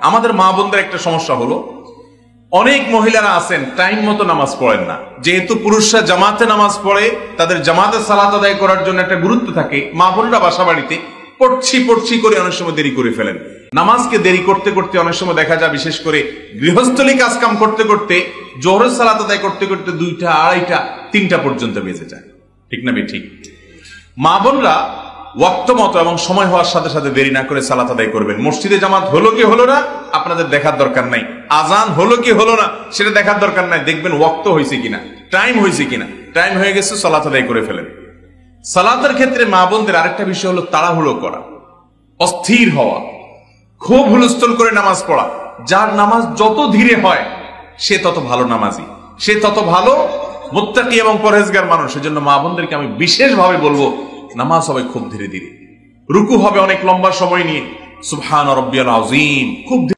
আমাদের মা বোনদের একটা সমস্যা হলো, অনেক মহিলারা আছেন টাইম মতো নামাজ পড়েন না। যেহেতু পুরুষরা জামাতে নামাজ পড়ে, তাদের জামাতে সালাত আদায় করার জন্য একটা গুরুত্ব থাকে, মা বোনরা বাসা বাড়িতে পড়ছি করে অনেক সময় দেরি করে ফেলেন। নামাজকে দেরি করতে করতে অনেক সময় দেখা যায়, বিশেষ করে গৃহস্থলী কাজ কাম করতে করতে, জোহরের সালাত আদায় করতে করতে 2টা, 2:30, 3টা পর্যন্ত বেজে যায়। ঠিক না ঠিক? মা বোনরা ওয়াক্ত মতো এবং সময় হওয়ার সাথে সাথে দেরি না করে সালাত আদায় করবেন। মসজিদে জামাত হলো কি হলো না আপনাদের দেখার দরকার নাই, আজান হলো কি হলো না সেটা দেখার দরকার নাই, দেখবেন ওয়াক্ত হয়েছে কিনা, টাইম হয়েছে কিনা। টাইম হয়ে গেছে, সালাত আদায় করে ফেলেন। সালাতের ক্ষেত্রে মা বোনদের আরেকটা বিষয় হলো তাড়াহুড়ো করা, অস্থির হওয়া, খুব হুলস্থুল করে নামাজ পড়া। যার নামাজ যত ধীরে হয় সে তত ভালো নামাজি, সে তত ভালো মুত্তাকি এবং পরহেজগার মানুষ। সেজন্য মা বোনদেরকে আমি বিশেষভাবে বলবো, নামাজ হবে খুব ধীরে ধীরে, রুকু হবে অনেক লম্বা সময় নিয়ে, সুবহান রাব্বিয়াল আযীম খুব